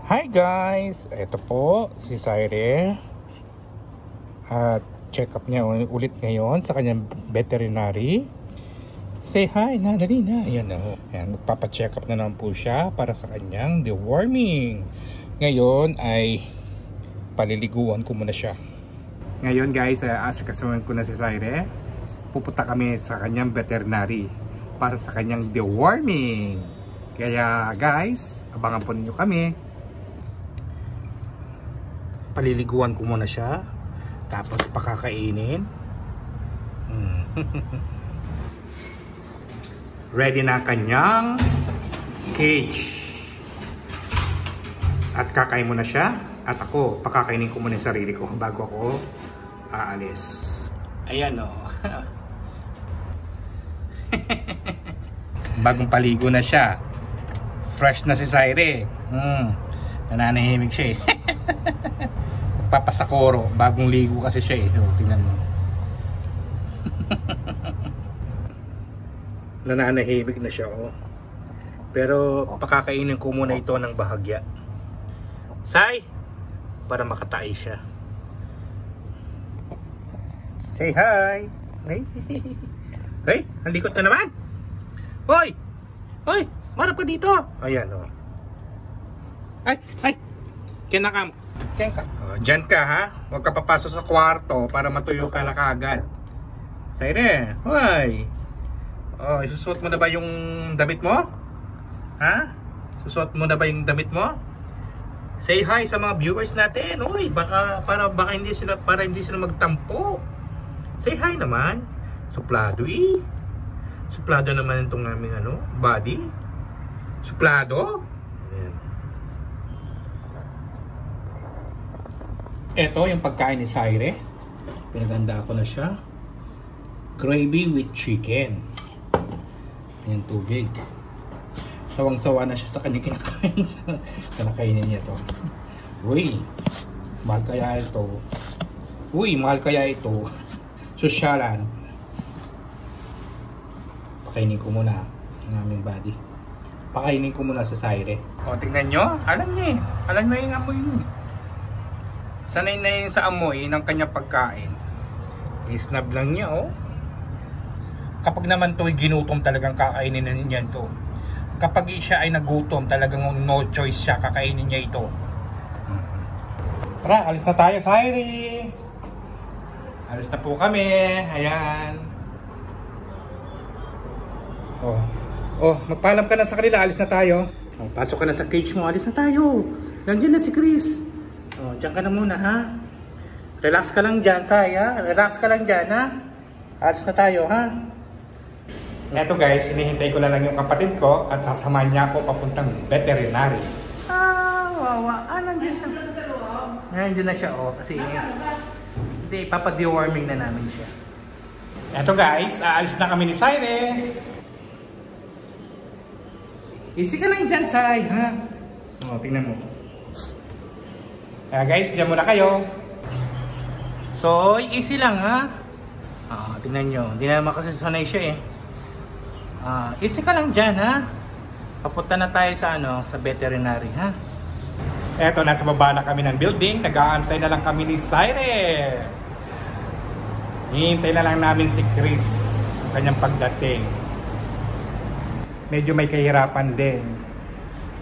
Hi guys! Ito po si Saire at check up niya ulit ngayon sa kanyang veterinary. Say hi na, dali na. Ayan na ho. Ayan, magpapacheck up na naman po siya para sa kanyang deworming. Ngayon ay paliliguan ko muna siya. Ngayon guys, asikasuhan ko na si Saire. Pupunta kami sa kanyang veterinary para sa kanyang deworming. Kaya guys, abangan po ninyo kami. Paliliguan ko muna siya, tapos pakakainin. Ready na kanyang cage. At kakain muna siya. At ako, pakakainin ko muna yung sarili ko bago ako aalis. Ayan o. Bagong paligo na siya. Fresh na si Saire. Nananahimik siya eh. Papasakoro. Bagong ligo kasi siya eh. So, tingnan mo. Nananahimik na siya oh. Pero pakakainin ko muna ito ng bahagya. Say! Para makatay siya. Say hi! Hey! Handikot na naman! Hoy! Hoy! Marap ka dito! Ayan oh. Ay! Ay! Kinakam! Diyan ka. Oh, diyan ka ha. Huwag ka papasok sa kwarto para matuyo ka na kagad. Saire, hoy. Oh, isusuot mo na ba yung damit mo? Ha? Susuot mo na ba yung damit mo? Say hi sa mga viewers natin. Hoy, baka hindi sila magtampo. Say hi naman. Suplado eh. Suplado naman itong aming body. Suplado. Ayan. Ito yung pagkain ni Saire. Pinaganda ko na siya. Gravy with chicken. Ayan, tubig. Sawang-sawa na siya sa kanyang kinakain. Kinakainin niya to. Uy, mahal kaya ito. Uy, mahal kaya ito. Sosyalan. Pakainin ko muna ang aming body. Pakainin ko muna sa Saire. O, tingnan nyo. Alam niya eh. Alam niya yung amoy niya. Sanay na yun sa amoy ng kanyang pagkain. I-snap lang niya oh. Kapag naman to'y ginutom, talagang kakainin na niya ito. Kapag siya ay nagutom, talagang no choice siya, kakainin niya ito. Tara, alis na tayo, Saire. Alis na po kami. Ayan. Oh, magpaalam ka na sa kanila, alis na tayo. Oh, pasok ka na sa cage mo, alis na tayo. Nandiyan na si Chris. Oh, diyan ka na muna ha. Relax ka lang dyan, Saya. Relax ka lang dyan ha. Alis na tayo ha. Eto guys, inihintay ko na lang yung kapatid ko at sasamahan niya ako papuntang veterinary. Wawa. Nandiyan siya. Nandiyan na siya oh. Kasi ipapa-deworming na namin siya. Eto guys, aalis na kami ni Saire. Easy ka lang dyan, Say ha. Oh, tingnan mo. Guys, dyan muna kayo. So, easy lang ha. Tingnan nyo. Hindi naman kasi sanay siya eh. Easy ka lang dyan ha. Papunta na tayo sa sa veterinary ha. Eto, nasa baba na kami ng building. Nag-aantay na lang kami ni Saire. Hihintay na lang namin si Chris. Kanyang pagdating. Medyo may kahirapan din.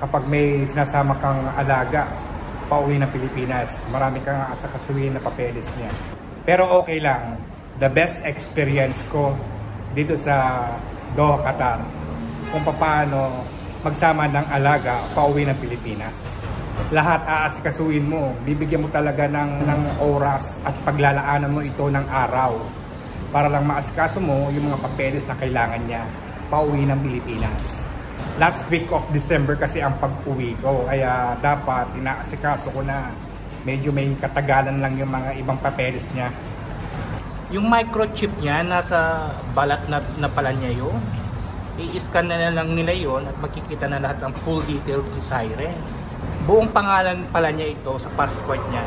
Kapag may sinasama kang alaga pauwi ng Pilipinas, marami kang asakasuhin na papeles niya. Pero okay lang. The best experience ko dito sa Doha, Qatar, kung paano magsama ng alaga pauwi ng Pilipinas. Lahat aasikasuhin mo, bibigyan mo talaga ng oras at paglalaanan mo ito ng araw para lang maasikaso mo yung mga papeles na kailangan niya pauwi ng Pilipinas. Last week of December kasi ang pag-uwi ko, kaya dapat inaasikaso ko na. Medyo may katagalan lang yung mga ibang papeles niya. Yung microchip niya nasa balat na pala niya yun. I-scan na lang nila yun at makikita na lahat ng full details ni Saire. Buong pangalan pala niya ito sa passport niya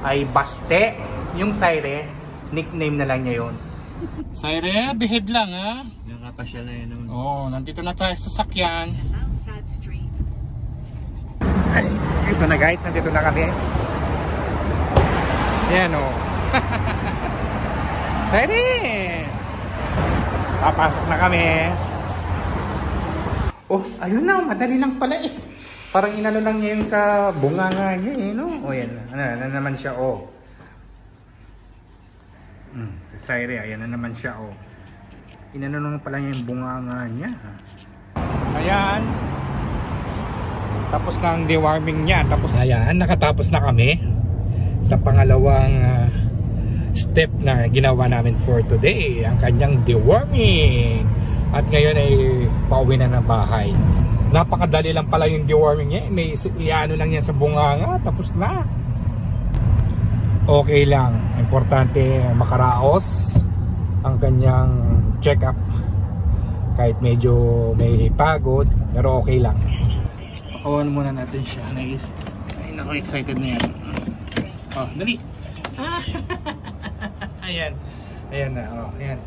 ay Baste. Yung Saire, nickname na lang niya yun. Saire, behave lang ha. Nakapasyal na yun. Oo, nandito na tayo sa sakyan. Ay, Ito na guys, nandito na kami. Yan o. Exciting! Papasok na kami. Oh, ayun na, madali lang pala eh. Parang inano lang niya yung sa bunganga niya eh, no? O yan, ano naman siya, oh. Saire, ayan na naman siya, oh. Inano lang pala niya yung bunganga niya. Ayan. Tapos na ang deworming niya. Tapos, ayan, nakatapos na kami sa pangalawang step na ginawa namin for today, ang kanyang deworming. At ngayon ay pauwi na ng bahay. Napakadali lang pala yung deworming niya. May iano lang niya sa bunganga, tapos na. Okay lang, importante makaraos ang kanyang check-up. Kahit medyo may pagod, pero okay lang. Pakawan muna natin siya. Nice. Ay, naku, excited na yan. Oh, dali. Ayan. Ayan na, oh, ayan.